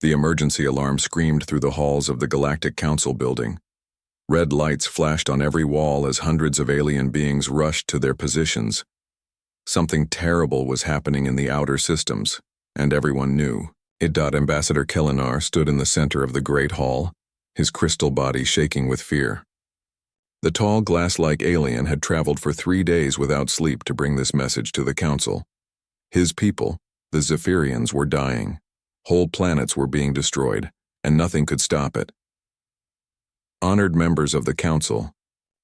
The emergency alarm screamed through the halls of the Galactic Council building. Red lights flashed on every wall as hundreds of alien beings rushed to their positions. Something terrible was happening in the outer systems, and everyone knew it. Ambassador Kelinar stood in the center of the Great Hall, his crystal body shaking with fear. The tall, glass-like alien had traveled for 3 days without sleep to bring this message to the Council. His people, the Zephyrians, were dying. Whole planets were being destroyed, and nothing could stop it. Honored members of the Council,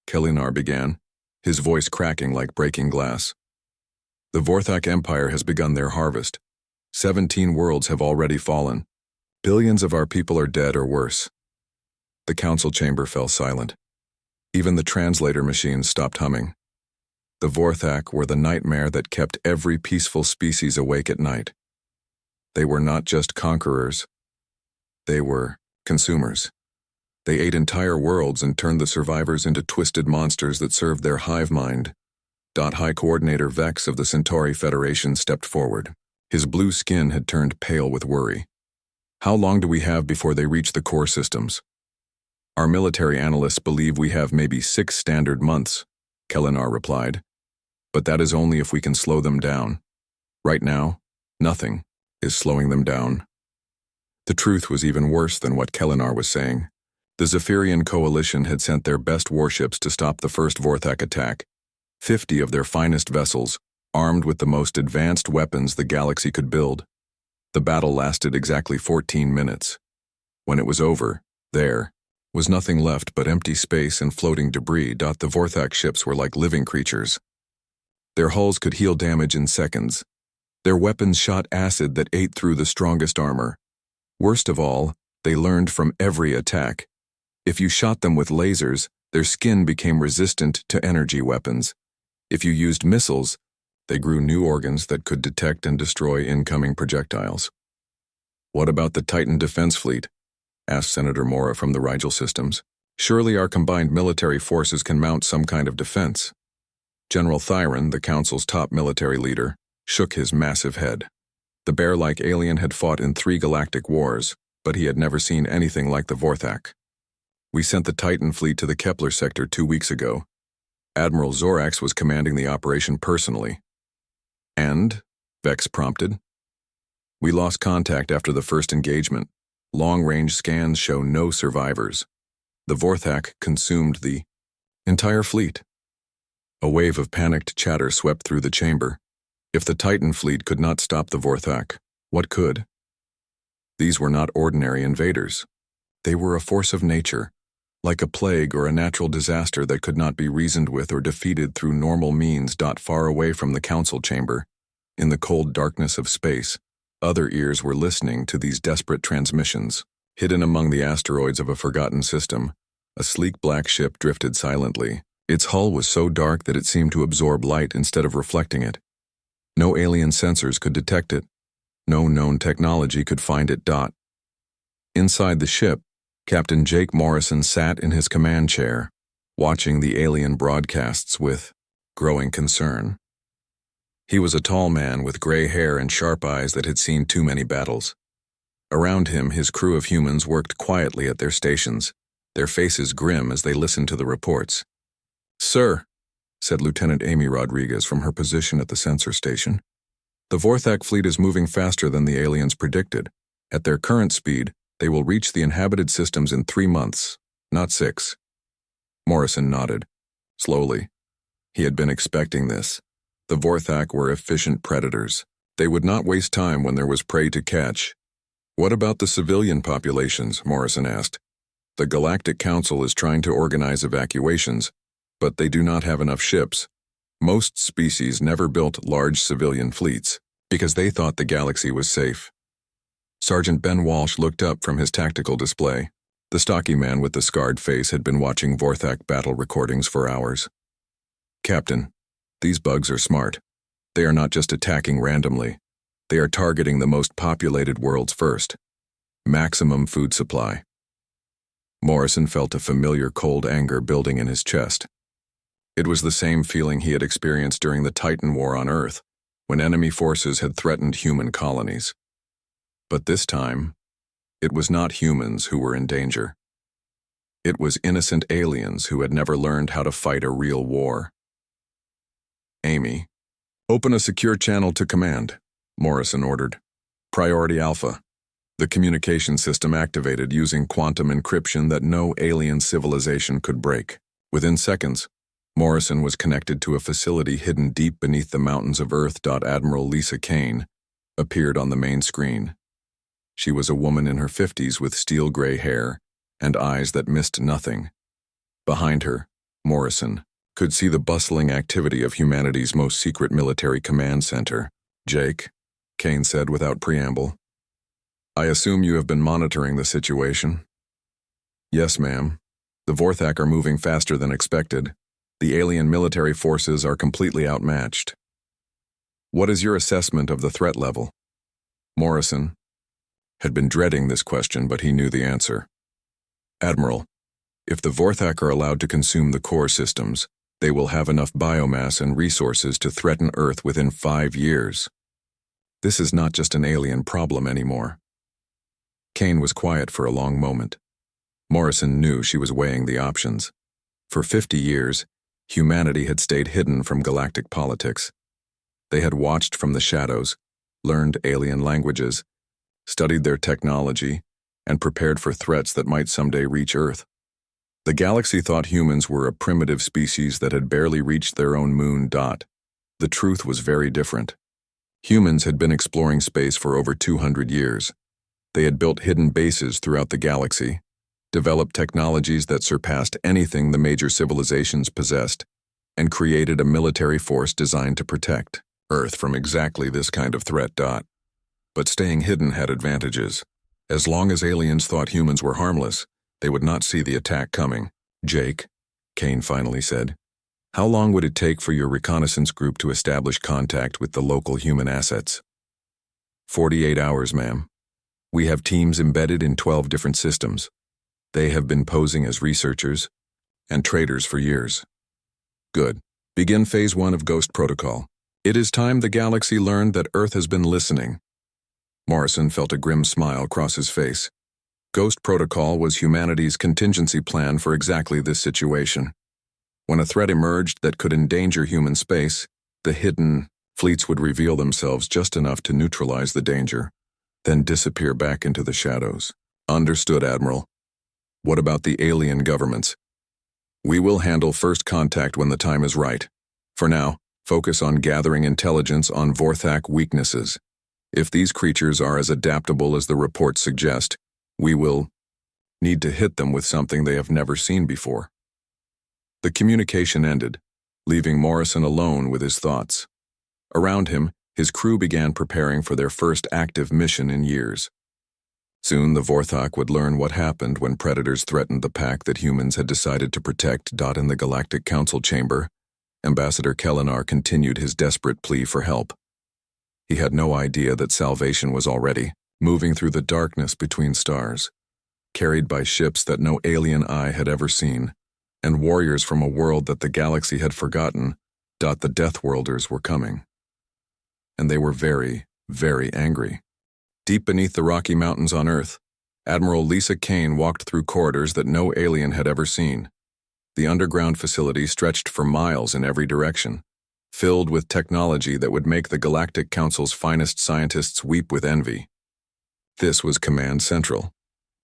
Kelinar began, his voice cracking like breaking glass. The Vorac Empire has begun their harvest. 17 worlds have already fallen. Billions of our people are dead or worse. The council chamber fell silent. Even the translator machines stopped humming. The Vorac were the nightmare that kept every peaceful species awake at night. They were not just conquerors. They were consumers. They ate entire worlds and turned the survivors into twisted monsters that served their hive mind. High Coordinator Vex of the Centauri Federation stepped forward. His blue skin had turned pale with worry. How long do we have before they reach the core systems? Our military analysts believe we have maybe 6 standard months, Kelinar replied. But that is only if we can slow them down. Right now, nothing is slowing them down. The truth was even worse than what Kelinar was saying. The Zephyrian coalition had sent their best warships to stop the first Vorac attack. 50 of their finest vessels, armed with the most advanced weapons the galaxy could build. The battle lasted exactly 14 minutes. When it was over, there was nothing left but empty space and floating debris. The Vorac ships were like living creatures. Their hulls could heal damage in seconds. Their weapons shot acid that ate through the strongest armor. Worst of all, they learned from every attack. If you shot them with lasers, their skin became resistant to energy weapons. If you used missiles, they grew new organs that could detect and destroy incoming projectiles. What about the Titan Defense Fleet? Asked Senator Mora from the Rigel systems. Surely our combined military forces can mount some kind of defense. General Thyron, the Council's top military leader, shook his massive head. The bear-like alien had fought in 3 galactic wars, but he had never seen anything like the Vorac. We sent the Titan fleet to the Kepler sector 2 weeks ago. Admiral Zorax was commanding the operation personally. And? Vex prompted. We lost contact after the first engagement. Long-range scans show no survivors. The Vorac consumed the entire fleet. A wave of panicked chatter swept through the chamber. If the Titan fleet could not stop the Vorac, what could? These were not ordinary invaders. They were a force of nature, like a plague or a natural disaster that could not be reasoned with or defeated through normal means. Far away from the council chamber, in the cold darkness of space, other ears were listening to these desperate transmissions. Hidden among the asteroids of a forgotten system, a sleek black ship drifted silently. Its hull was so dark that it seemed to absorb light instead of reflecting it. No alien sensors could detect it. No known technology could find it. Inside the ship, Captain Jake Morrison sat in his command chair, watching the alien broadcasts with growing concern. He was a tall man with gray hair and sharp eyes that had seen too many battles. Around him, his crew of humans worked quietly at their stations, their faces grim as they listened to the reports. "Sir," said Lieutenant Amy Rodriguez from her position at the sensor station, "the Vorac fleet is moving faster than the aliens predicted. At their current speed, they will reach the inhabited systems in 3 months, not 6. Morrison nodded. Slowly. He had been expecting this. The Vorac were efficient predators. They would not waste time when there was prey to catch. "What about the civilian populations?" Morrison asked. "The Galactic Council is trying to organize evacuations, but they do not have enough ships. Most species never built large civilian fleets because they thought the galaxy was safe." Sergeant Ben Walsh looked up from his tactical display. The stocky man with the scarred face had been watching Vorac battle recordings for hours. "Captain, these bugs are smart. They are not just attacking randomly. They are targeting the most populated worlds first. Maximum food supply." Morrison felt a familiar cold anger building in his chest. It was the same feeling he had experienced during the Titan War on Earth, when enemy forces had threatened human colonies. But this time, It was not humans who were in danger. It was innocent aliens who had never learned how to fight a real war. Amy, open a secure channel to command, Morrison ordered. Priority Alpha. The communication system activated using quantum encryption that no alien civilization could break. Within seconds, Morrison was connected to a facility hidden deep beneath the mountains of Earth. Admiral Lisa Kane appeared on the main screen. She was a woman in her 50s with steel-gray hair and eyes that missed nothing. Behind her, Morrison could see the bustling activity of humanity's most secret military command center. Jake, Kane said without preamble. I assume you have been monitoring the situation? Yes, ma'am. The Vorac are moving faster than expected. The alien military forces are completely outmatched. What is your assessment of the threat level? Morrison had been dreading this question, but he knew the answer. Admiral, if the Vorac are allowed to consume the core systems, they will have enough biomass and resources to threaten Earth within 5 years. This is not just an alien problem anymore. Kane was quiet for a long moment. Morrison knew she was weighing the options. For 50 years, humanity had stayed hidden from galactic politics. They had watched from the shadows, learned alien languages, studied their technology, and prepared for threats that might someday reach Earth. The galaxy thought humans were a primitive species that had barely reached their own moon. The truth was very different. Humans had been exploring space for over 200 years. They had built hidden bases throughout the galaxy, developed technologies that surpassed anything the major civilizations possessed, and created a military force designed to protect Earth from exactly this kind of threat. But staying hidden had advantages. As long as aliens thought humans were harmless, they would not see the attack coming. Jake, Kane finally said, how long would it take for your reconnaissance group to establish contact with the local human assets? 48 hours, ma'am. We have teams embedded in 12 different systems. They have been posing as researchers and traders for years. Good. Begin Phase 1 of Ghost Protocol. It is time the galaxy learned that Earth has been listening. Morrison felt a grim smile cross his face. Ghost Protocol was humanity's contingency plan for exactly this situation. When a threat emerged that could endanger human space, the hidden fleets would reveal themselves just enough to neutralize the danger, then disappear back into the shadows. Understood, Admiral. What about the alien governments? We will handle first contact when the time is right. For now, focus on gathering intelligence on Vorac weaknesses. If these creatures are as adaptable as the reports suggest, we will need to hit them with something they have never seen before. The communication ended, leaving Morrison alone with his thoughts. Around him, his crew began preparing for their first active mission in years. Soon the Vorac would learn what happened when predators threatened the pack that humans had decided to protect. In the Galactic Council chamber, Ambassador Kellenar continued his desperate plea for help. He had no idea that salvation was already moving through the darkness between stars, carried by ships that no alien eye had ever seen, and warriors from a world that the galaxy had forgotten. The Deathworlders were coming. And they were very, very angry. Deep beneath the Rocky Mountains on Earth, Admiral Lisa Kane walked through corridors that no alien had ever seen. The underground facility stretched for miles in every direction, filled with technology that would make the Galactic Council's finest scientists weep with envy. This was Command Central,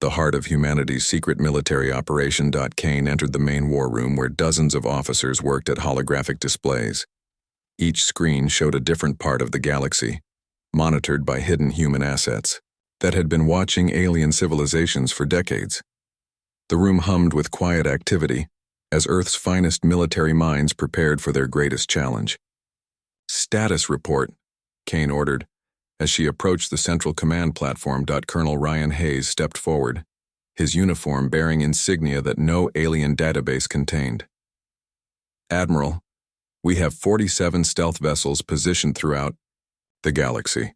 the heart of humanity's secret military operation. Kane entered the main war room where dozens of officers worked at holographic displays. Each screen showed a different part of the galaxy, monitored by hidden human assets that had been watching alien civilizations for decades. The room hummed with quiet activity as Earth's finest military minds prepared for their greatest challenge. Status report, Kane ordered. As she approached the central command platform, Colonel Ryan Hayes stepped forward, his uniform bearing insignia that no alien database contained. Admiral, we have 47 stealth vessels positioned throughout the galaxy.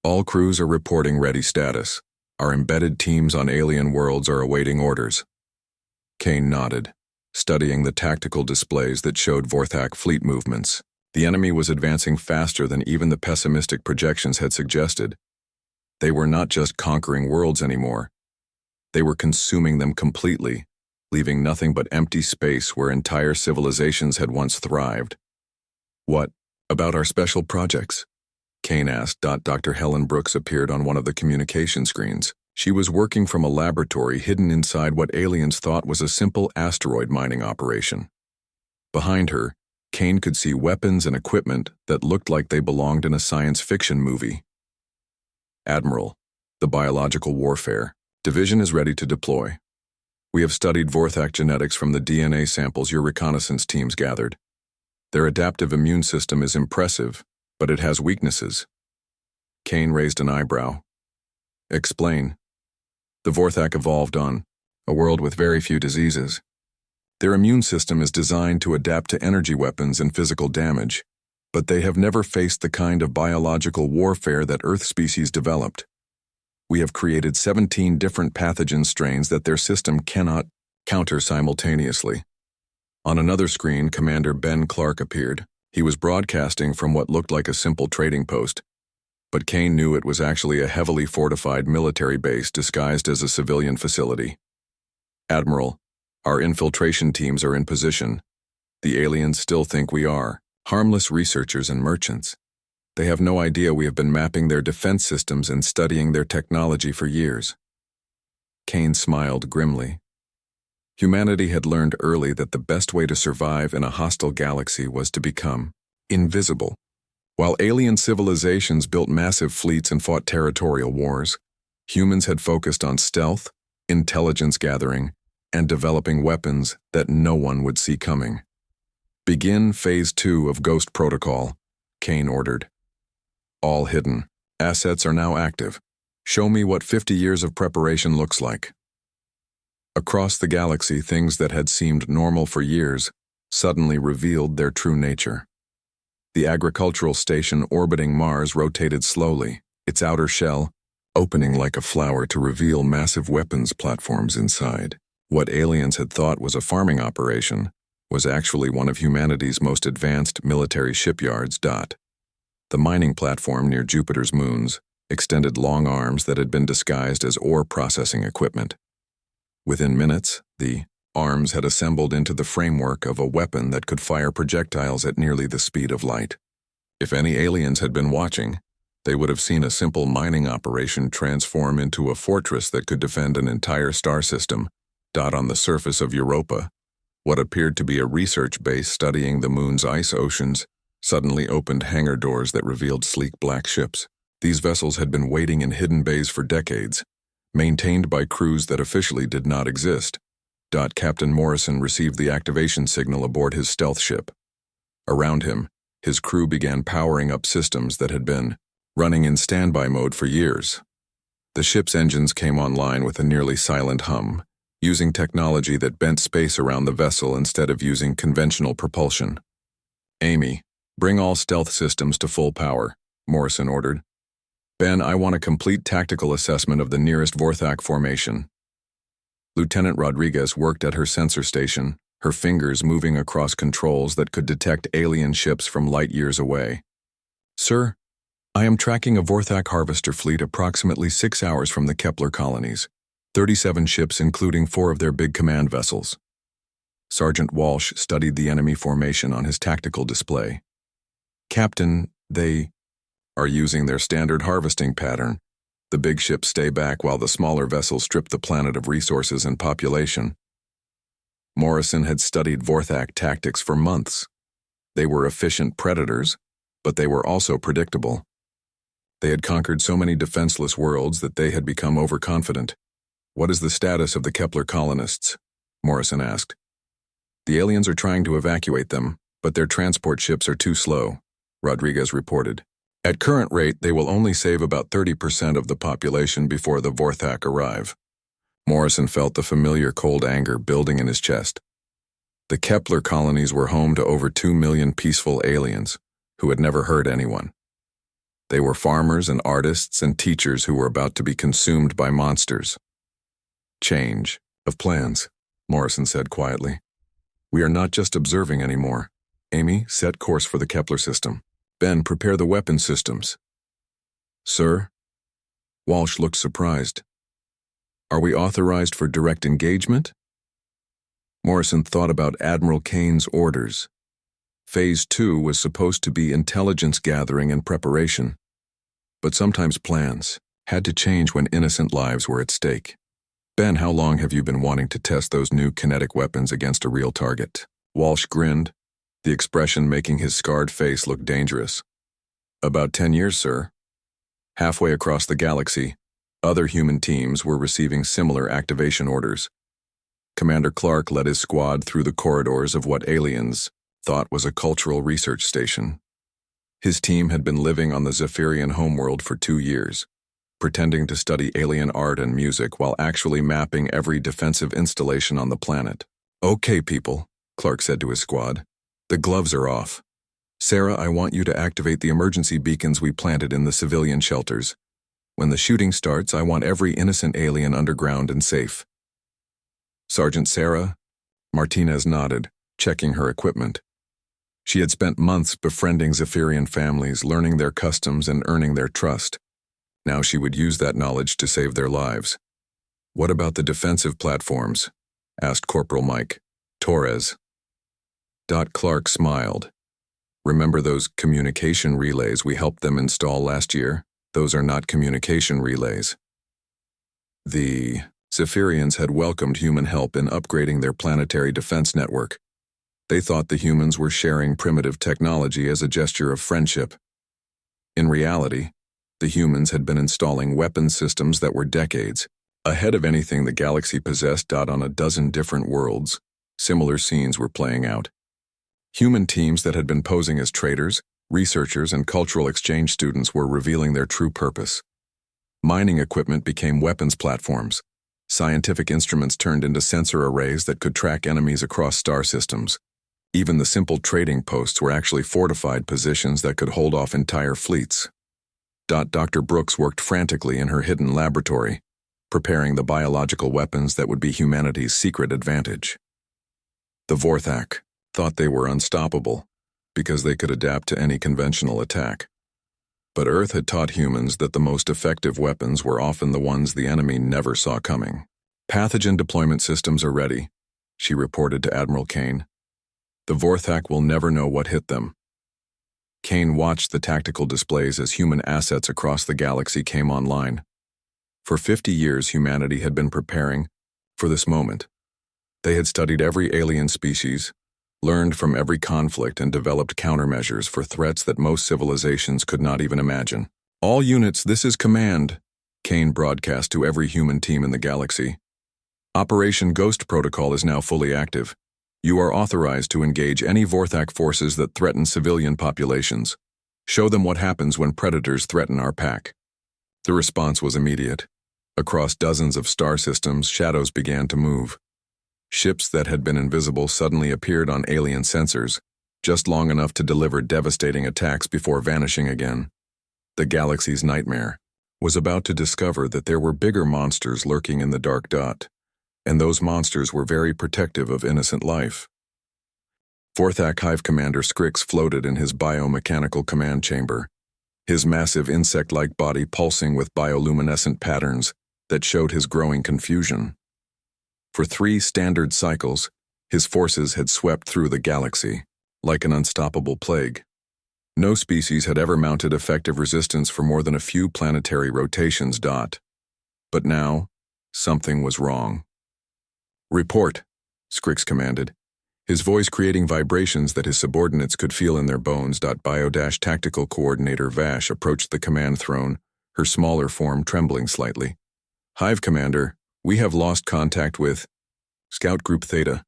All crews are reporting ready status. Our embedded teams on alien worlds are awaiting orders. Kane nodded, studying the tactical displays that showed Vorac fleet movements. The enemy was advancing faster than even the pessimistic projections had suggested. They were not just conquering worlds anymore. They were consuming them completely, leaving nothing but empty space where entire civilizations had once thrived. What about our special projects? Kane asked. Dr. Helen Brooks appeared on one of the communication screens. She was working from a laboratory hidden inside what aliens thought was a simple asteroid mining operation. Behind her, Kane could see weapons and equipment that looked like they belonged in a science fiction movie. Admiral, the Biological Warfare Division is ready to deploy. We have studied Vorac genetics from the DNA samples your reconnaissance teams gathered. Their adaptive immune system is impressive, but it has weaknesses. Kane raised an eyebrow. Explain. The Vorac evolved on a world with very few diseases. Their immune system is designed to adapt to energy weapons and physical damage, but they have never faced the kind of biological warfare that Earth species developed. We have created 17 different pathogen strains that their system cannot counter simultaneously. On another screen, Commander Ben Clark appeared. He was broadcasting from what looked like a simple trading post, but Kane knew it was actually a heavily fortified military base disguised as a civilian facility. Admiral, our infiltration teams are in position. The aliens still think we are harmless researchers and merchants. They have no idea we have been mapping their defense systems and studying their technology for years. Kane smiled grimly. Humanity had learned early that the best way to survive in a hostile galaxy was to become invisible. While alien civilizations built massive fleets and fought territorial wars, humans had focused on stealth, intelligence gathering, and developing weapons that no one would see coming. Begin Phase 2 of Ghost Protocol, Kane ordered. All hidden. Assets are now active. Show me what 50 years of preparation looks like. Across the galaxy, things that had seemed normal for years suddenly revealed their true nature. The agricultural station orbiting Mars rotated slowly, its outer shell opening like a flower to reveal massive weapons platforms inside. What aliens had thought was a farming operation was actually one of humanity's most advanced military shipyards. The mining platform near Jupiter's moons extended long arms that had been disguised as ore processing equipment. Within minutes, the arms had assembled into the framework of a weapon that could fire projectiles at nearly the speed of light. If any aliens had been watching, they would have seen a simple mining operation transform into a fortress that could defend an entire star system. On the surface of Europa, what appeared to be a research base studying the moon's ice oceans suddenly opened hangar doors that revealed sleek black ships. These vessels had been waiting in hidden bays for decades, maintained by crews that officially did not exist. Captain Morrison received the activation signal aboard his stealth ship. Around him, his crew began powering up systems that had been running in standby mode for years. The ship's engines came online with a nearly silent hum, using technology that bent space around the vessel instead of using conventional propulsion. Amy, bring all stealth systems to full power, Morrison ordered. Ben, I want a complete tactical assessment of the nearest Vorac formation. Lieutenant Rodriguez worked at her sensor station, her fingers moving across controls that could detect alien ships from light years away. Sir, I am tracking a Vorac harvester fleet approximately 6 hours from the Kepler colonies, 37 ships including 4 of their big command vessels. Sergeant Walsh studied the enemy formation on his tactical display. Captain, they are using their standard harvesting pattern. The big ships stay back while the smaller vessels strip the planet of resources and population. Morrison had studied Vorac tactics for months. They were efficient predators, but they were also predictable. They had conquered so many defenseless worlds that they had become overconfident. What is the status of the Kepler colonists? Morrison asked. The aliens are trying to evacuate them, but their transport ships are too slow, Rodriguez reported. At current rate, they will only save about 30% of the population before the Vorac arrive. Morrison felt the familiar cold anger building in his chest. The Kepler colonies were home to over 2 million peaceful aliens who had never hurt anyone. They were farmers and artists and teachers who were about to be consumed by monsters. Change of plans, Morrison said quietly. We are not just observing anymore. Amy, set course for the Kepler system. Ben, prepare the weapon systems. Sir? Walsh looked surprised. Are we authorized for direct engagement? Morrison thought about Admiral Kane's orders. Phase 2 was supposed to be intelligence gathering and preparation. But sometimes plans had to change when innocent lives were at stake. Ben, how long have you been wanting to test those new kinetic weapons against a real target? Walsh grinned, the expression making his scarred face look dangerous. About 10 years, sir. Halfway across the galaxy, other human teams were receiving similar activation orders. Commander Clark led his squad through the corridors of what aliens thought was a cultural research station. His team had been living on the Zephyrian homeworld for 2 years, pretending to study alien art and music while actually mapping every defensive installation on the planet. Okay, people, Clark said to his squad. The gloves are off. Sarah, I want you to activate the emergency beacons we planted in the civilian shelters. When the shooting starts, I want every innocent alien underground and safe. Sergeant Sarah? Martinez nodded, checking her equipment. She had spent months befriending Zephyrian families, learning their customs and earning their trust. Now she would use that knowledge to save their lives. What about the defensive platforms? Asked Corporal Mike Torres. Clark smiled. Remember those communication relays we helped them install last year? Those are not communication relays. The Zephyrians had welcomed human help in upgrading their planetary defense network. They thought the humans were sharing primitive technology as a gesture of friendship. In reality, the humans had been installing weapons systems that were decades ahead of anything the galaxy possessed. On a dozen different worlds, similar scenes were playing out. Human teams that had been posing as traders, researchers, and cultural exchange students were revealing their true purpose. Mining equipment became weapons platforms. Scientific instruments turned into sensor arrays that could track enemies across star systems. Even the simple trading posts were actually fortified positions that could hold off entire fleets. Dr. Brooks worked frantically in her hidden laboratory, preparing the biological weapons that would be humanity's secret advantage. The Vorac thought they were unstoppable because they could adapt to any conventional attack. But Earth had taught humans that the most effective weapons were often the ones the enemy never saw coming. Pathogen deployment systems are ready, she reported to Admiral Kane. The Vorac will never know what hit them. Kane watched the tactical displays as human assets across the galaxy came online. For 50 years, humanity had been preparing for this moment. They had studied every alien species, learned from every conflict, and developed countermeasures for threats that most civilizations could not even imagine. All units, this is command, Kane broadcast to every human team in the galaxy. Operation Ghost Protocol is now fully active. You are authorized to engage any Vorac forces that threaten civilian populations. Show them what happens when predators threaten our pack. The response was immediate. Across dozens of star systems, shadows began to move. Ships that had been invisible suddenly appeared on alien sensors, just long enough to deliver devastating attacks before vanishing again. The galaxy's nightmare was about to discover that there were bigger monsters lurking in the dark dot, and those monsters were very protective of innocent life. Vorac Hive Commander Scrix floated in his biomechanical command chamber, his massive insect-like body pulsing with bioluminescent patterns that showed his growing confusion. For 3 standard cycles, his forces had swept through the galaxy, like an unstoppable plague. No species had ever mounted effective resistance for more than a few planetary rotations. But now, something was wrong. Report, Scrix commanded, his voice creating vibrations that his subordinates could feel in their bones. Bio-Tactical Coordinator Vash approached the command throne, her smaller form trembling slightly. Hive Commander, we have lost contact with Scout Group Theta.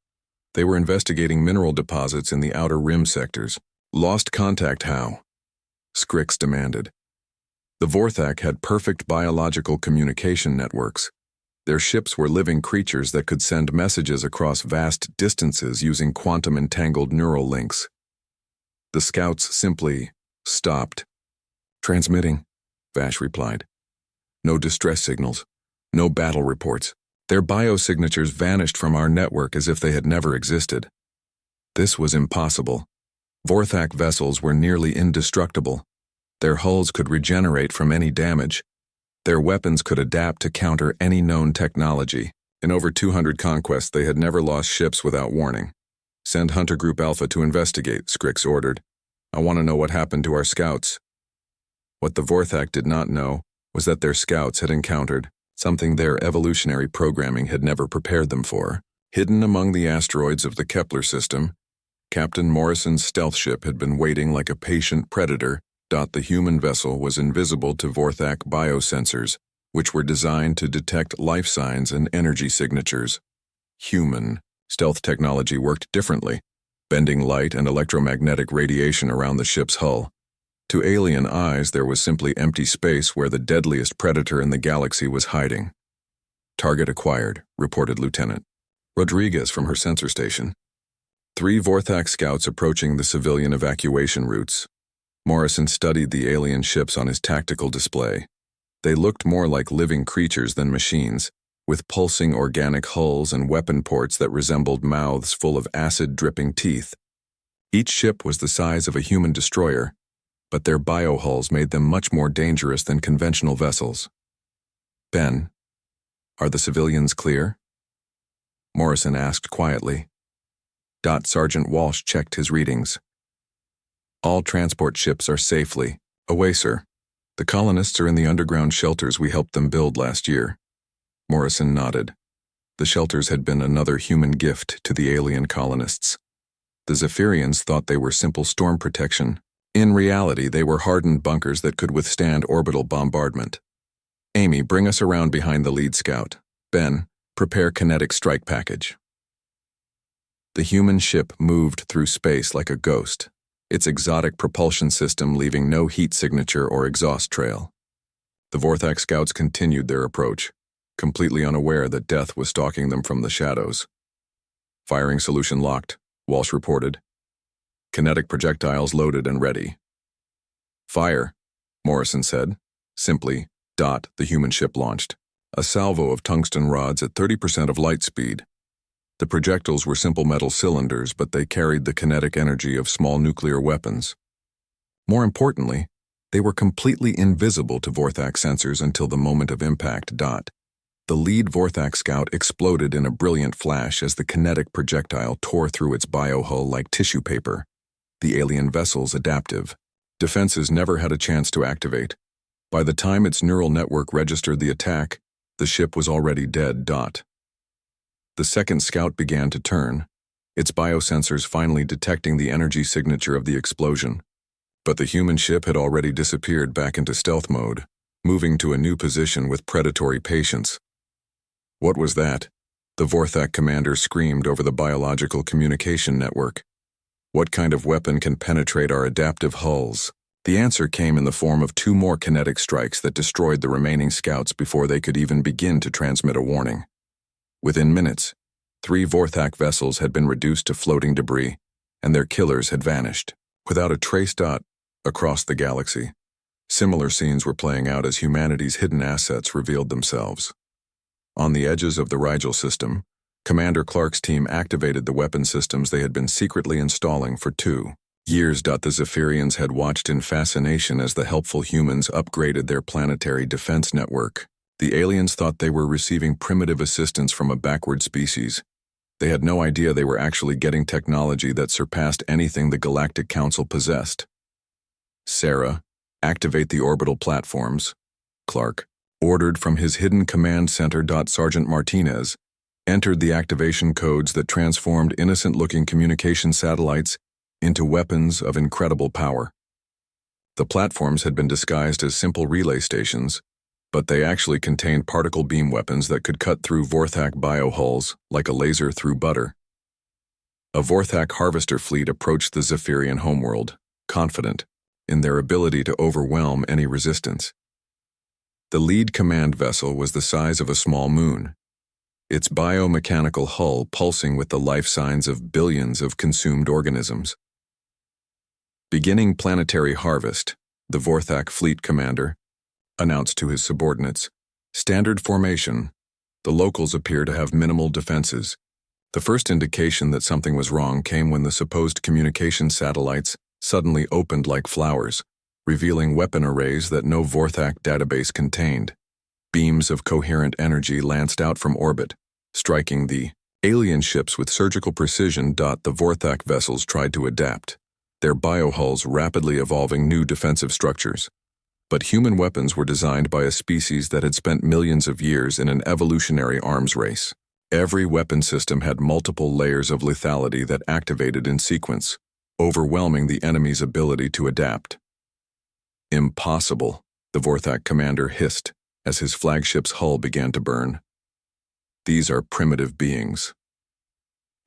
They were investigating mineral deposits in the outer rim sectors. Lost contact how? Scrix demanded. The Vorac had perfect biological communication networks. Their ships were living creatures that could send messages across vast distances using quantum-entangled neural links. The scouts simply stopped. Transmitting, Vash replied. No distress signals. No battle reports. Their biosignatures vanished from our network as if they had never existed. This was impossible. Vorac vessels were nearly indestructible. Their hulls could regenerate from any damage. Their weapons could adapt to counter any known technology. In over 200 conquests, they had never lost ships without warning. "Send Hunter Group Alpha to investigate," Scrix ordered. "I want to know what happened to our scouts." What the Vorthak did not know was that their scouts had encountered something their evolutionary programming had never prepared them for. Hidden among the asteroids of the Kepler system, Captain Morrison's stealth ship had been waiting like a patient predator. The human vessel was invisible to Vorthak biosensors, which were designed to detect life signs and energy signatures. Human stealth technology worked differently, bending light and electromagnetic radiation around the ship's hull. To alien eyes, there was simply empty space where the deadliest predator in the galaxy was hiding. "Target acquired," reported Lieutenant Rodriguez from her sensor station. 3 Vorthak scouts approaching the civilian evacuation routes. Morrison studied the alien ships on his tactical display. They looked more like living creatures than machines, with pulsing organic hulls and weapon ports that resembled mouths full of acid-dripping teeth. Each ship was the size of a human destroyer, but their biohulls made them much more dangerous than conventional vessels. "Ben, are the civilians clear?" Morrison asked quietly. Sergeant Walsh checked his readings. "All transport ships are safely away, sir. The colonists are in the underground shelters we helped them build last year." Morrison nodded. The shelters had been another human gift to the alien colonists. The Zephyrians thought they were simple storm protection. In reality, they were hardened bunkers that could withstand orbital bombardment. "Amy, bring us around behind the lead scout. Ben, prepare kinetic strike package." The human ship moved through space like a ghost, its exotic propulsion system leaving no heat signature or exhaust trail. The Vorthak scouts continued their approach, completely unaware that death was stalking them from the shadows. "Firing solution locked," Walsh reported. "Kinetic projectiles loaded and ready." "Fire," Morrison said. Simply, the human ship launched. A salvo of tungsten rods at 30% of light speed. The projectiles were simple metal cylinders, but they carried the kinetic energy of small nuclear weapons. More importantly, they were completely invisible to Vorthak sensors until the moment of impact. The lead Vorthak scout exploded in a brilliant flash as the kinetic projectile tore through its biohull like tissue paper. The alien vessel's adaptive defenses never had a chance to activate. By the time its neural network registered the attack, the ship was already dead. The second scout began to turn, its biosensors finally detecting the energy signature of the explosion. But the human ship had already disappeared back into stealth mode, moving to a new position with predatory patience. "What was that?" the Vorthak commander screamed over the biological communication network. "What kind of weapon can penetrate our adaptive hulls?" The answer came in the form of 2 more kinetic strikes that destroyed the remaining scouts before they could even begin to transmit a warning. Within minutes, 3 Vorthak vessels had been reduced to floating debris, and their killers had vanished, without a trace. Across the galaxy, similar scenes were playing out as humanity's hidden assets revealed themselves. On the edges of the Rigel system, Commander Clark's team activated the weapon systems they had been secretly installing for 2 years. The Zephyrians had watched in fascination as the helpful humans upgraded their planetary defense network. The aliens thought they were receiving primitive assistance from a backward species. They had no idea they were actually getting technology that surpassed anything the Galactic Council possessed. "Sarah, activate the orbital platforms," Clark ordered from his hidden command center. Sergeant Martinez entered the activation codes that transformed innocent-looking communication satellites into weapons of incredible power. The platforms had been disguised as simple relay stations, but they actually contained particle beam weapons that could cut through Vorthak biohulls like a laser through butter. A Vorthak harvester fleet approached the Zephyrian homeworld, confident in their ability to overwhelm any resistance. The lead command vessel was the size of a small moon, its biomechanical hull pulsing with the life signs of billions of consumed organisms. "Beginning planetary harvest," the Vorthak fleet commander announced to his subordinates. "Standard formation. The locals appear to have minimal defenses." The first indication that something was wrong came when the supposed communication satellites suddenly opened like flowers, revealing weapon arrays that no Vorthak database contained. Beams of coherent energy lanced out from orbit, striking the alien ships with surgical precision. The Vorac vessels tried to adapt, their biohulls rapidly evolving new defensive structures. But human weapons were designed by a species that had spent millions of years in an evolutionary arms race. Every weapon system had multiple layers of lethality that activated in sequence, overwhelming the enemy's ability to adapt. Impossible, the Vorac commander hissed as his flagship's hull began to burn. These are primitive beings.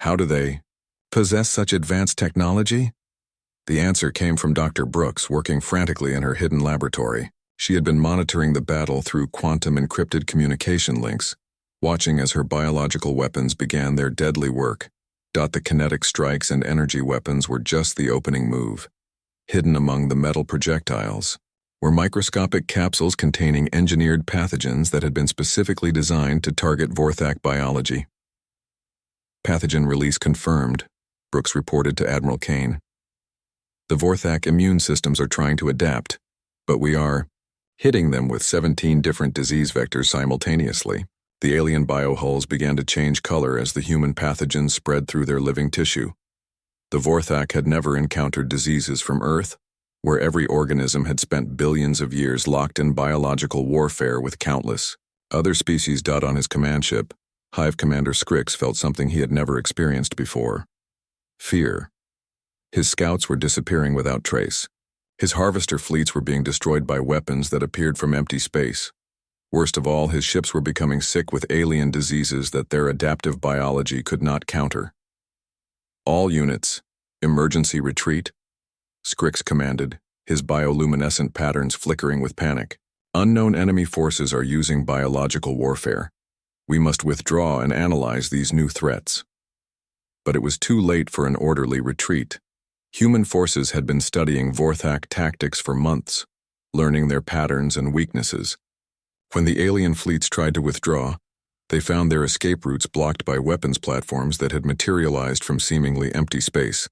How do they possess such advanced technology? The answer came from Dr. Brooks, working frantically in her hidden laboratory. She had been monitoring the battle through quantum-encrypted communication links, watching as her biological weapons began their deadly work. The kinetic strikes and energy weapons were just the opening move. Hidden among the metal projectiles were microscopic capsules containing engineered pathogens that had been specifically designed to target Vorac biology. Pathogen release confirmed, Brooks reported to Admiral Kane. The Vorac immune systems are trying to adapt, but we are hitting them with 17 different disease vectors simultaneously. The alien biohulls began to change color as the human pathogens spread through their living tissue. The Vorac had never encountered diseases from Earth, where every organism had spent billions of years locked in biological warfare with countless other species. On his command ship, Hive Commander Scrix felt something he had never experienced before: fear. His scouts were disappearing without trace. His harvester fleets were being destroyed by weapons that appeared from empty space. Worst of all, his ships were becoming sick with alien diseases that their adaptive biology could not counter. All units, emergency retreat, Scrix commanded, his bioluminescent patterns flickering with panic. Unknown enemy forces are using biological warfare. We must withdraw and analyze these new threats. But it was too late for an orderly retreat. Human forces had been studying Vorac tactics for months, learning their patterns and weaknesses. When the alien fleets tried to withdraw, they found their escape routes blocked by weapons platforms that had materialized from seemingly empty space.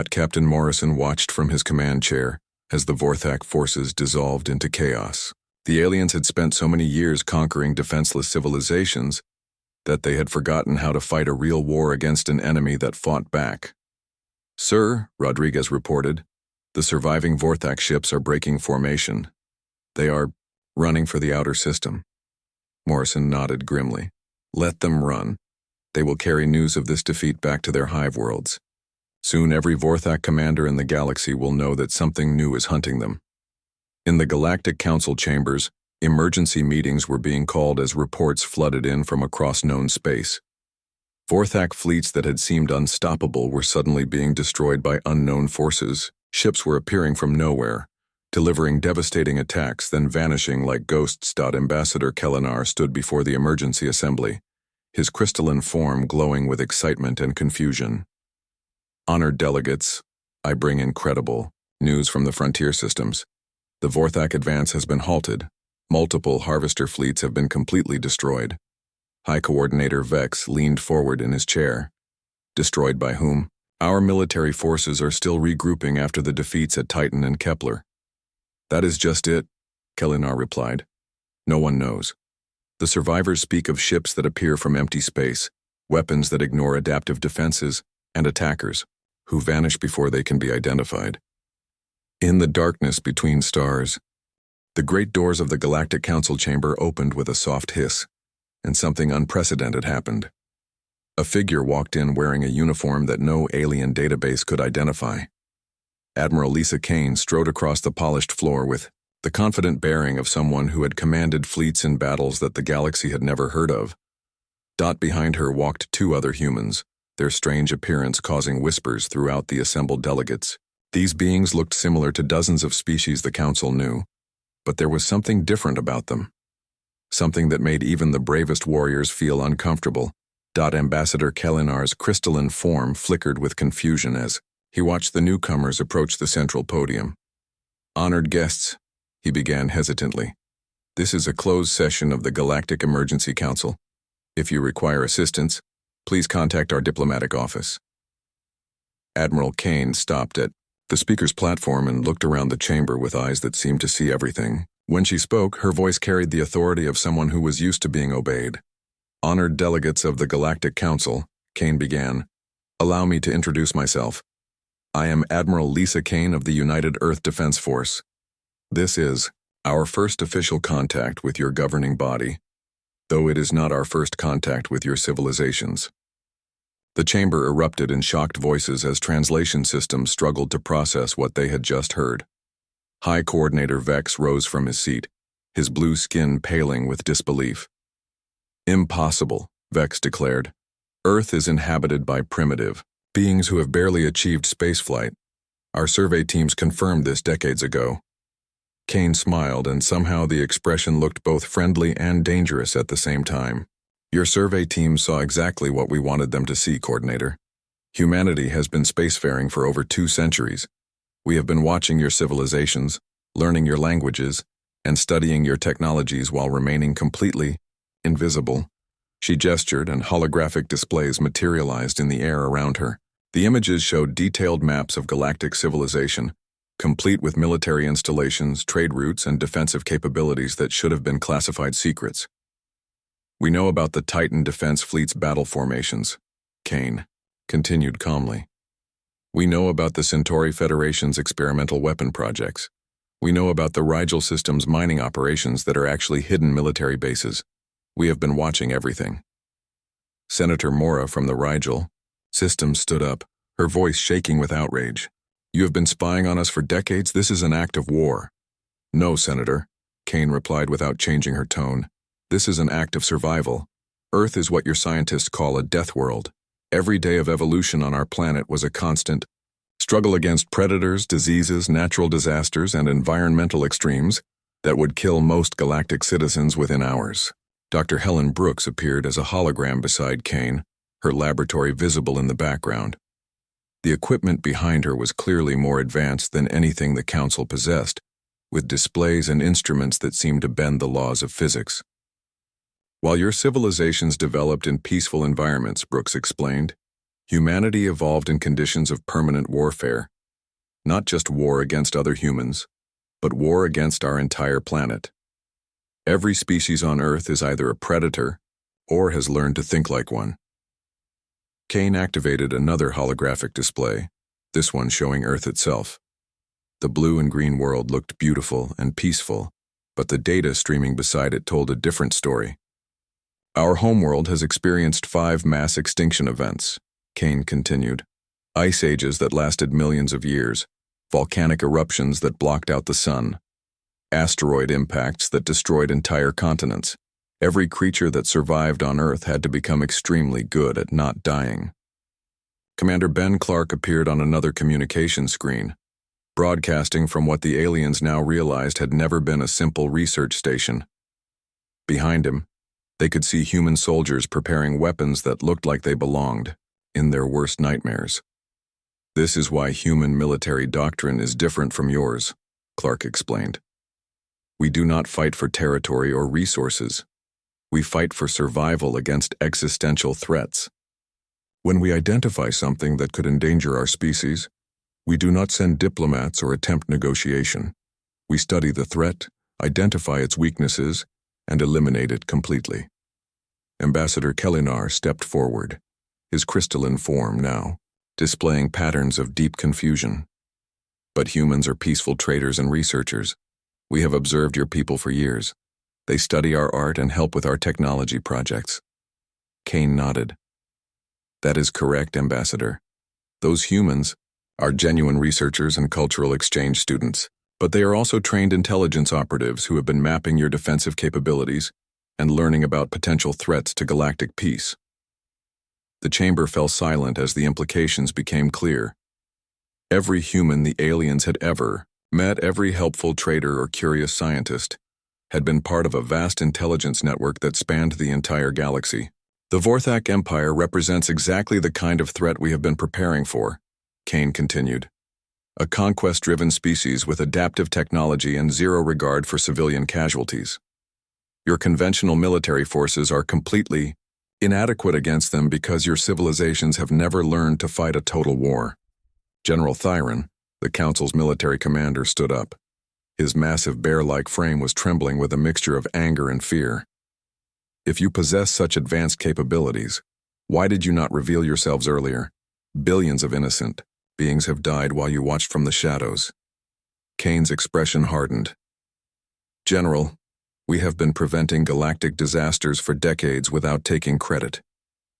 Captain Morrison watched from his command chair as the Vorac forces dissolved into chaos. The aliens had spent so many years conquering defenseless civilizations that they had forgotten how to fight a real war against an enemy that fought back. "Sir," Rodriguez reported, "the surviving Vorac ships are breaking formation. They are running for the outer system." Morrison nodded grimly. "Let them run. They will carry news of this defeat back to their hive worlds. Soon every Vorac commander in the galaxy will know that something new is hunting them." In the Galactic Council chambers, emergency meetings were being called as reports flooded in from across known space. Vorac fleets that had seemed unstoppable were suddenly being destroyed by unknown forces. Ships were appearing from nowhere, delivering devastating attacks, then vanishing like ghosts. Ambassador Kellinar stood before the emergency assembly, his crystalline form glowing with excitement and confusion. "Honored delegates, I bring incredible news from the frontier systems. The Vorac advance has been halted. Multiple harvester fleets have been completely destroyed." High Coordinator Vex leaned forward in his chair. "Destroyed by whom?" "Our military forces are still regrouping after the defeats at Titan and Kepler." "That is just it," Kellinar replied. "No one knows. The survivors speak of ships that appear from empty space, weapons that ignore adaptive defenses, and attackers who vanish before they can be identified." In the darkness between stars, the great doors of the Galactic Council chamber opened with a soft hiss, and something unprecedented happened. A figure walked in wearing a uniform that no alien database could identify. Admiral Lisa Kane strode across the polished floor with the confident bearing of someone who had commanded fleets in battles that the galaxy had never heard of. Behind her walked two other humans, their strange appearance causing whispers throughout the assembled delegates. These beings looked similar to dozens of species the Council knew, but there was something different about them. Something that made even the bravest warriors feel uncomfortable. Ambassador Kellinar's crystalline form flickered with confusion as he watched the newcomers approach the central podium. "Honored guests," he began hesitantly. "This is a closed session of the Galactic Emergency Council. If you require assistance, please contact our diplomatic office." Admiral Kane stopped at the speaker's platform and looked around the chamber with eyes that seemed to see everything. When she spoke, her voice carried the authority of someone who was used to being obeyed. Honored delegates of the Galactic Council, Kane began. Allow me to introduce myself. I am Admiral Lisa Kane of the United Earth Defense Force. This is our first official contact with your governing body, though it is not our first contact with your civilizations. The chamber erupted in shocked voices as translation systems struggled to process what they had just heard. High Coordinator Vex rose from his seat, his blue skin paling with disbelief. Impossible, Vex declared. Earth is inhabited by primitive beings who have barely achieved spaceflight. Our survey teams confirmed this decades ago. Kane smiled, and somehow the expression looked both friendly and dangerous at the same time. Your survey team saw exactly what we wanted them to see, Coordinator. Humanity has been spacefaring for over 2 centuries. We have been watching your civilizations, learning your languages, and studying your technologies while remaining completely invisible. She gestured, and holographic displays materialized in the air around her. The images showed detailed maps of galactic civilization, complete with military installations, trade routes, and defensive capabilities that should have been classified secrets. We know about the Titan Defense Fleet's battle formations, Kane continued calmly. We know about the Centauri Federation's experimental weapon projects. We know about the Rigel System's mining operations that are actually hidden military bases. We have been watching everything. Senator Mora from the Rigel System stood up, her voice shaking with outrage. You have been spying on us for decades. This is an act of war. No, Senator, Kane replied without changing her tone. This is an act of survival. Earth is what your scientists call a death world. Every day of evolution on our planet was a constant struggle against predators, diseases, natural disasters, and environmental extremes that would kill most galactic citizens within hours. Dr. Helen Brooks appeared as a hologram beside Kane, her laboratory visible in the background. The equipment behind her was clearly more advanced than anything the Council possessed, with displays and instruments that seemed to bend the laws of physics. While your civilizations developed in peaceful environments, Brooks explained, humanity evolved in conditions of permanent warfare. Not just war against other humans, but war against our entire planet. Every species on Earth is either a predator or has learned to think like one. Kane activated another holographic display, this one showing Earth itself. The blue and green world looked beautiful and peaceful, but the data streaming beside it told a different story. Our homeworld has experienced 5 mass extinction events, Kane continued. Ice ages that lasted millions of years, volcanic eruptions that blocked out the sun, asteroid impacts that destroyed entire continents. Every creature that survived on Earth had to become extremely good at not dying. Commander Ben Clark appeared on another communication screen, broadcasting from what the aliens now realized had never been a simple research station. Behind him, they could see human soldiers preparing weapons that looked like they belonged in their worst nightmares. This is why human military doctrine is different from yours, Clark explained. We do not fight for territory or resources. We fight for survival against existential threats. When we identify something that could endanger our species, we do not send diplomats or attempt negotiation. We study the threat, identify its weaknesses, and eliminate it completely. Ambassador Kellinar stepped forward, his crystalline form now, displaying patterns of deep confusion. But humans are peaceful traders and researchers. We have observed your people for years. They study our art and help with our technology projects. Kane nodded. That is correct, Ambassador. Those humans are genuine researchers and cultural exchange students, but they are also trained intelligence operatives who have been mapping your defensive capabilities and learning about potential threats to galactic peace. The chamber fell silent as the implications became clear. Every human the aliens had ever met, every helpful trader or curious scientist, had been part of a vast intelligence network that spanned the entire galaxy. The Vorac Empire represents exactly the kind of threat we have been preparing for, Kane continued. A conquest-driven species with adaptive technology and zero regard for civilian casualties. Your conventional military forces are completely inadequate against them because your civilizations have never learned to fight a total war. General Thyron, the Council's military commander, stood up. His massive bear-like frame was trembling with a mixture of anger and fear. If you possess such advanced capabilities, why did you not reveal yourselves earlier? Billions of innocent beings have died while you watched from the shadows. Kane's expression hardened. General, we have been preventing galactic disasters for decades without taking credit.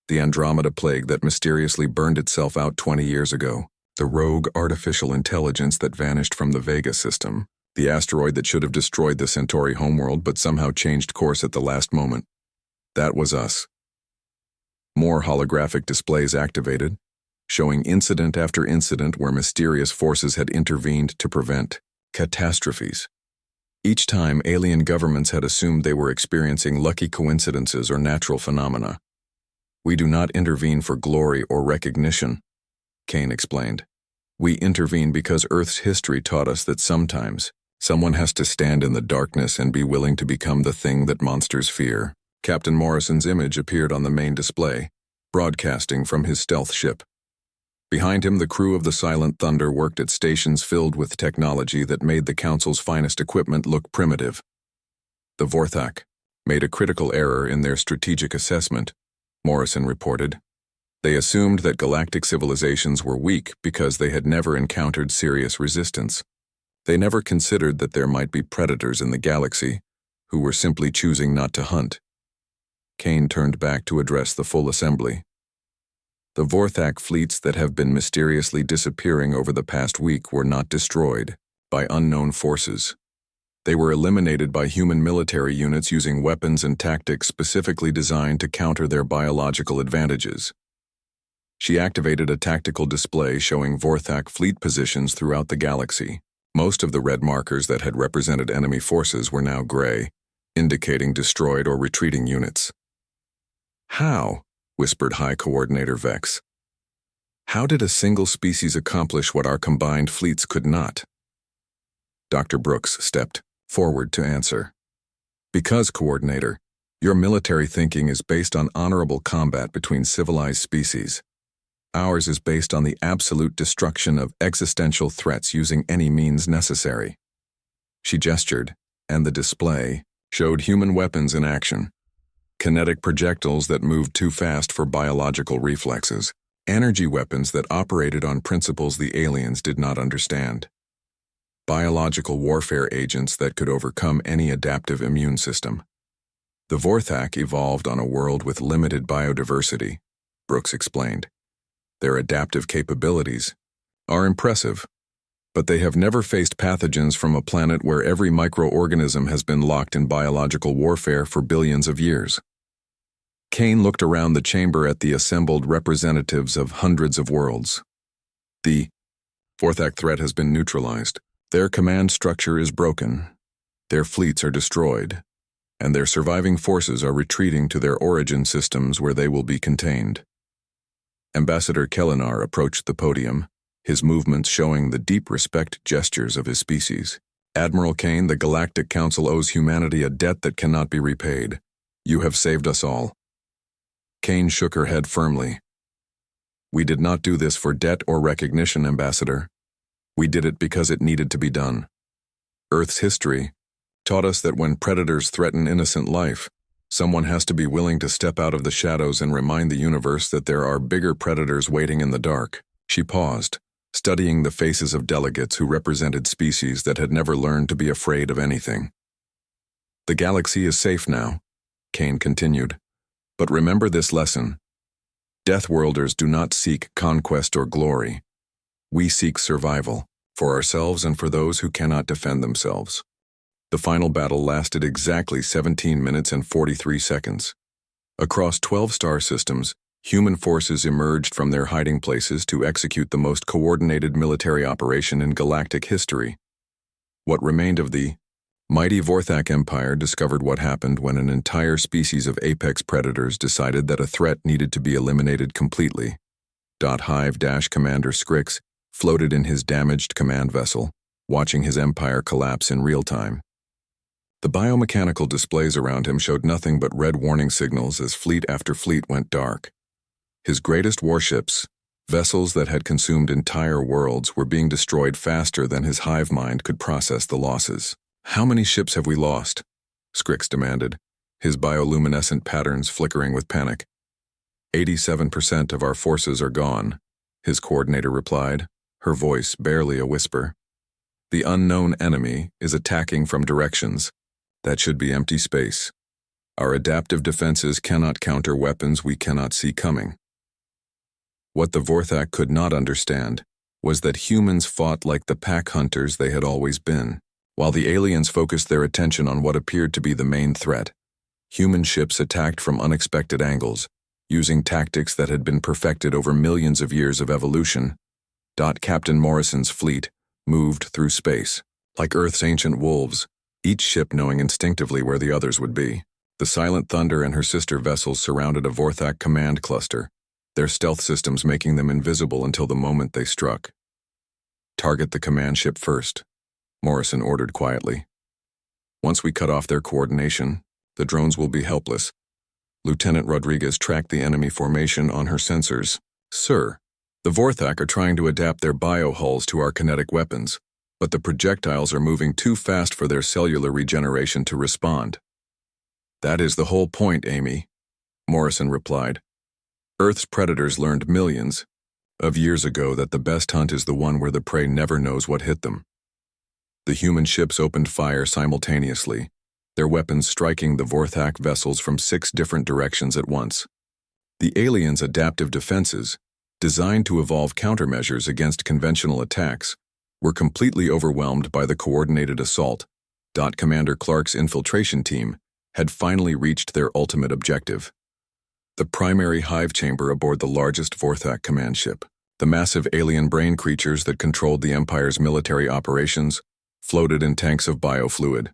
The Andromeda plague that mysteriously burned itself out 20 years ago, the rogue artificial intelligence that vanished from the Vega system, the asteroid that should have destroyed the Centauri homeworld but somehow changed course at the last moment. That was us. More holographic displays activated, showing incident after incident where mysterious forces had intervened to prevent catastrophes. Each time, alien governments had assumed they were experiencing lucky coincidences or natural phenomena. We do not intervene for glory or recognition, Kane explained. We intervene because Earth's history taught us that sometimes someone has to stand in the darkness and be willing to become the thing that monsters fear. Captain Morrison's image appeared on the main display, broadcasting from his stealth ship. Behind him, the crew of the Silent Thunder worked at stations filled with technology that made the Council's finest equipment look primitive. The Vorac made a critical error in their strategic assessment, Morrison reported. They assumed that galactic civilizations were weak because they had never encountered serious resistance. They never considered that there might be predators in the galaxy who were simply choosing not to hunt. Kane turned back to address the full assembly. The Vorac fleets that have been mysteriously disappearing over the past week were not destroyed by unknown forces. They were eliminated by human military units using weapons and tactics specifically designed to counter their biological advantages. She activated a tactical display showing Vorac fleet positions throughout the galaxy. Most of the red markers that had represented enemy forces were now gray, indicating destroyed or retreating units. How? Whispered High Coordinator Vex. How did a single species accomplish what our combined fleets could not? Dr. Brooks stepped forward to answer. Because, Coordinator, your military thinking is based on honorable combat between civilized species. Ours is based on the absolute destruction of existential threats using any means necessary. She gestured, and the display showed human weapons in action. Kinetic projectiles that moved too fast for biological reflexes, energy weapons that operated on principles the aliens did not understand, biological warfare agents that could overcome any adaptive immune system. The Vorac evolved on a world with limited biodiversity, Brooks explained. Their adaptive capabilities are impressive, but they have never faced pathogens from a planet where every microorganism has been locked in biological warfare for billions of years. Kane looked around the chamber at the assembled representatives of hundreds of worlds. The Vorac threat has been neutralized. Their command structure is broken. Their fleets are destroyed, and their surviving forces are retreating to their origin systems where they will be contained. Ambassador Kellinar approached the podium, his movements showing the deep respect gestures of his species. Admiral Kane, the Galactic Council owes humanity a debt that cannot be repaid. You have saved us all. Kane shook her head firmly. We did not do this for debt or recognition, Ambassador. We did it because it needed to be done. Earth's history taught us that when predators threaten innocent life, someone has to be willing to step out of the shadows and remind the universe that there are bigger predators waiting in the dark. She paused, studying the faces of delegates who represented species that had never learned to be afraid of anything. The galaxy is safe now, Kane continued. But remember this lesson. Deathworlders do not seek conquest or glory. We seek survival, for ourselves and for those who cannot defend themselves. The final battle lasted exactly 17 minutes and 43 seconds. Across 12 star systems, human forces emerged from their hiding places to execute the most coordinated military operation in galactic history. What remained of the mighty Vorac Empire discovered what happened when an entire species of apex predators decided that a threat needed to be eliminated completely. Hive-Commander Scrix floated in his damaged command vessel, watching his empire collapse in real time. The biomechanical displays around him showed nothing but red warning signals as fleet after fleet went dark. His greatest warships, Vessels that had consumed entire worlds were being destroyed faster than his hive mind could process the losses. "How many ships have we lost?" Scrix demanded, his bioluminescent patterns flickering with panic. 87% of our forces are gone," his coordinator replied, her voice barely a whisper. "The unknown enemy is attacking from directions that should be empty space. Our adaptive defenses cannot counter weapons we cannot see coming." What the Vorac could not understand was that humans fought like the pack hunters they had always been. While the aliens focused their attention on what appeared to be the main threat, human ships attacked from unexpected angles, using tactics that had been perfected over millions of years of evolution. Captain Morrison's fleet moved through space, like Earth's ancient wolves, each ship knowing instinctively where the others would be. The Silent Thunder and her sister vessels surrounded a Vorac command cluster, their stealth systems making them invisible until the moment they struck. "Target the command ship first," Morrison ordered quietly. "Once we cut off their coordination, the drones will be helpless." Lieutenant Rodriguez tracked the enemy formation on her sensors. "Sir, the Vorac are trying to adapt their biohulls to our kinetic weapons, but the projectiles are moving too fast for their cellular regeneration to respond." "That is the whole point, Amy," Morrison replied. "Earth's predators learned millions of years ago that the best hunt is the one where the prey never knows what hit them." The human ships opened fire simultaneously, their weapons striking the Vorac vessels from 6 different directions at once. The aliens' adaptive defenses, designed to evolve countermeasures against conventional attacks, were completely overwhelmed by the coordinated assault. Commander Clark's infiltration team had finally reached their ultimate objective. The primary hive chamber aboard the largest Vorac command ship. The massive alien brain creatures that controlled the Empire's military operations floated in tanks of biofluid,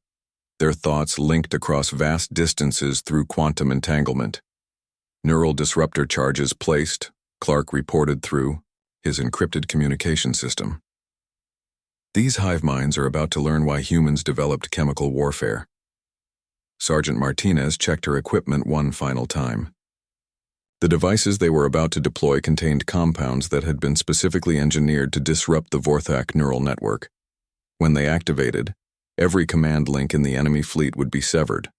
their thoughts linked across vast distances through quantum entanglement. Neural disruptor charges placed, Clark reported through his encrypted communication system. "These hive minds are about to learn why humans developed chemical warfare." Sergeant Martinez checked her equipment one final time. The devices they were about to deploy contained compounds that had been specifically engineered to disrupt the Vorac neural network. When they activated, every command link in the enemy fleet would be severed.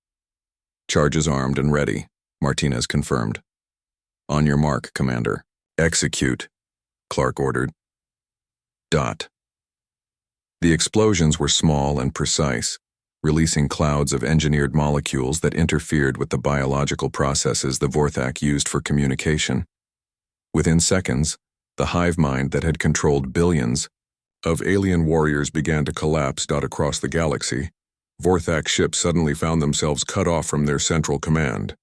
"Charges armed and ready," Martinez confirmed. "On your mark, Commander. Execute," Clark ordered. The explosions were small and precise, releasing clouds of engineered molecules that interfered with the biological processes the Vorac used for communication. Within seconds, the hive mind that had controlled billions of alien warriors began to collapse. Across the galaxy, Vorac ships suddenly found themselves cut off from their central command.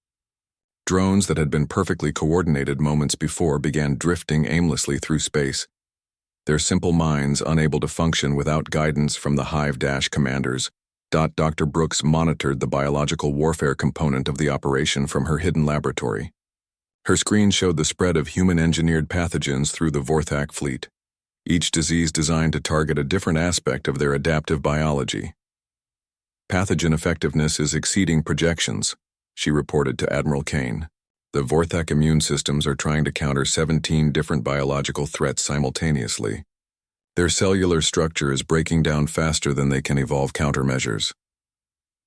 Drones that had been perfectly coordinated moments before began drifting aimlessly through space, their simple minds unable to function without guidance from the hive commanders. Dr. Brooks monitored the biological warfare component of the operation from her hidden laboratory. Her screen showed the spread of human-engineered pathogens through the Vorac fleet, each disease designed to target a different aspect of their adaptive biology. "Pathogen effectiveness is exceeding projections," she reported to Admiral Kane. "The Vorac immune systems are trying to counter 17 different biological threats simultaneously. Their cellular structure is breaking down faster than they can evolve countermeasures."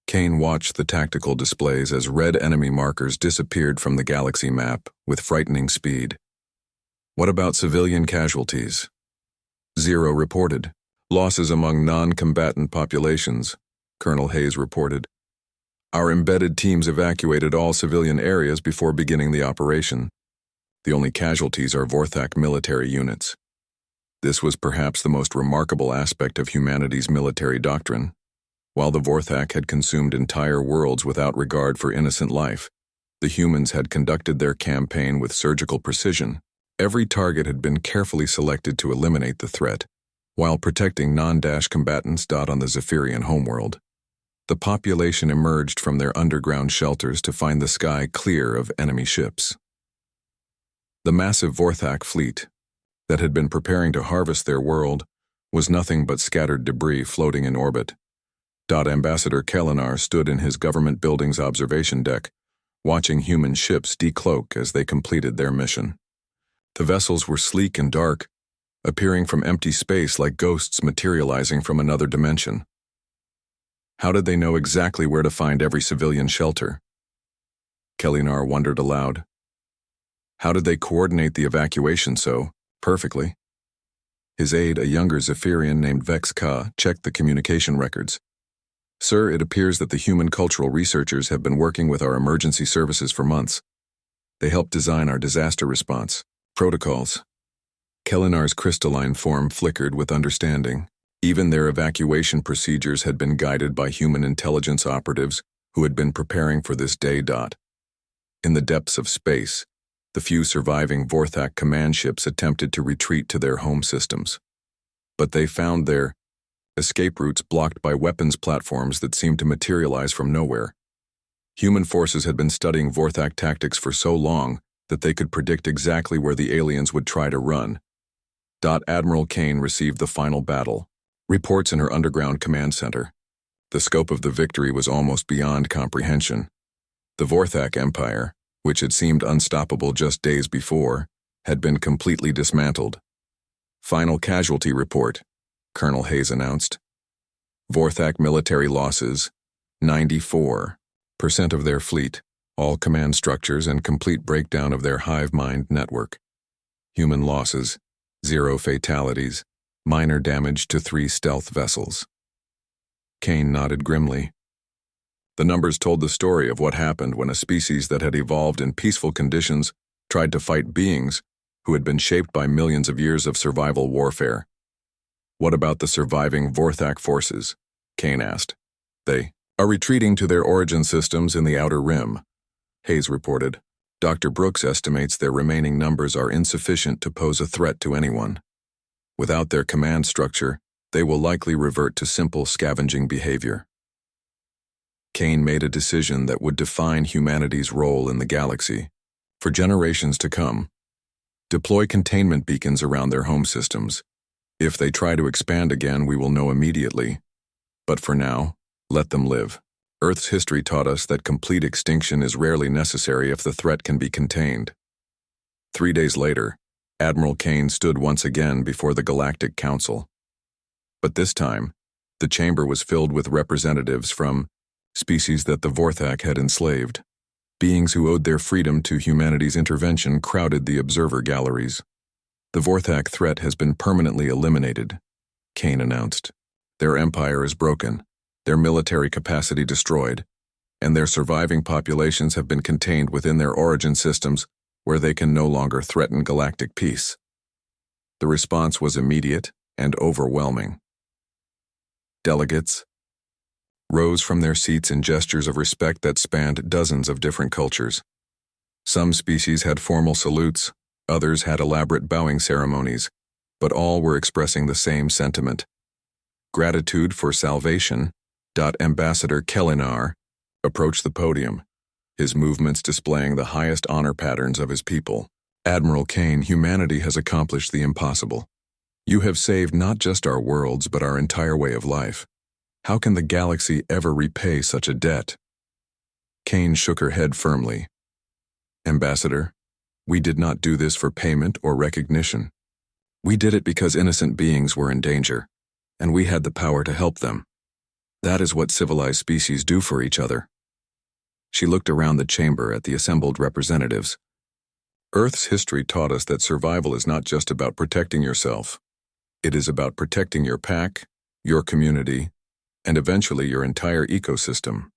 Kane watched the tactical displays as red enemy markers disappeared from the galaxy map with frightening speed. "What about civilian casualties?" "Zero reported. Losses among non-combatant populations," Colonel Hayes reported. "Our embedded teams evacuated all civilian areas before beginning the operation. The only casualties are Vorac military units." This was perhaps the most remarkable aspect of humanity's military doctrine. While the Vorac had consumed entire worlds without regard for innocent life, the humans had conducted their campaign with surgical precision. Every target had been carefully selected to eliminate the threat, while protecting non-combatants. On the Zephyrian homeworld, the population emerged from their underground shelters to find the sky clear of enemy ships. The massive Vorac fleet, that had been preparing to harvest their world, was nothing but scattered debris floating in orbit. Ambassador Kellinar stood in his government building's observation deck, watching human ships decloak as they completed their mission. The vessels were sleek and dark, appearing from empty space like ghosts materializing from another dimension. How did they know exactly where to find every civilian shelter? Kelinar wondered aloud. How did they coordinate the evacuation so perfectly? His aide, a younger Zephyrian named Vex Ka, checked the communication records. Sir, it appears that the human cultural researchers have been working with our emergency services for months. They helped design our disaster response protocols. Kelinar's crystalline form flickered with understanding. Even their evacuation procedures had been guided by human intelligence operatives who had been preparing for this day. In the depths of space, the few surviving Vorac command ships attempted to retreat to their home systems. But they found their escape routes blocked by weapons platforms that seemed to materialize from nowhere. Human forces had been studying Vorac tactics for so long that they could predict exactly where the aliens would try to run. Admiral Kane received the final battle. Reports in her underground command center. The scope of the victory was almost beyond comprehension. The Vorac Empire, which had seemed unstoppable just days before, had been completely dismantled. Final casualty report, Colonel Hayes announced. Vorac military losses, 94% of their fleet, all command structures and complete breakdown of their hive mind network. Human losses, 0 fatalities, minor damage to 3 stealth vessels. Kane nodded grimly. The numbers told the story of what happened when a species that had evolved in peaceful conditions tried to fight beings who had been shaped by millions of years of survival warfare. What about the surviving Vorac forces? Kane asked. They are retreating to their origin systems in the Outer Rim, Hayes reported. Dr. Brooks estimates their remaining numbers are insufficient to pose a threat to anyone. Without their command structure, they will likely revert to simple scavenging behavior. Kane made a decision that would define humanity's role in the galaxy for generations to come. Deploy containment beacons around their home systems. If they try to expand again, we will know immediately. But for now, let them live. Earth's history taught us that complete extinction is rarely necessary if the threat can be contained. 3 days later, Admiral Kane stood once again before the Galactic Council. But this time, the chamber was filled with representatives from species that the Vorac had enslaved. Beings who owed their freedom to humanity's intervention crowded the observer galleries. The Vorac threat has been permanently eliminated, Kane announced. Their empire is broken, their military capacity destroyed, and their surviving populations have been contained within their origin systems where they can no longer threaten galactic peace. The response was immediate and overwhelming. Delegates rose from their seats in gestures of respect that spanned dozens of different cultures. Some species had formal salutes, others had elaborate bowing ceremonies, but all were expressing the same sentiment. Gratitude for salvation. Ambassador Kelinar approached the podium, his movements displaying the highest honor patterns of his people. Admiral Kane, humanity has accomplished the impossible. You have saved not just our worlds, but our entire way of life. How can the galaxy ever repay such a debt? Kane shook her head firmly. Ambassador, we did not do this for payment or recognition. We did it because innocent beings were in danger, and we had the power to help them. That is what civilized species do for each other. She looked around the chamber at the assembled representatives. Earth's history taught us that survival is not just about protecting yourself. It is about protecting your pack, your community, and eventually your entire ecosystem.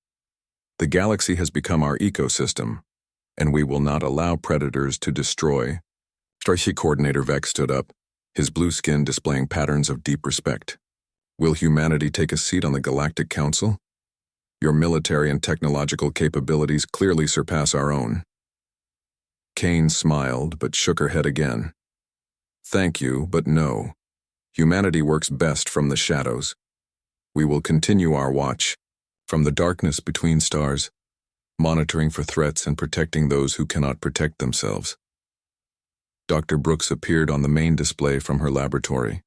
The galaxy has become our ecosystem, and we will not allow predators to destroy. Strategy Coordinator Vex stood up, his blue skin displaying patterns of deep respect. Will humanity take a seat on the Galactic Council? Your military and technological capabilities clearly surpass our own. Kane smiled but shook her head again. Thank you, but no. Humanity works best from the shadows. We will continue our watch, from the darkness between stars, monitoring for threats and protecting those who cannot protect themselves. Dr. Brooks appeared on the main display from her laboratory.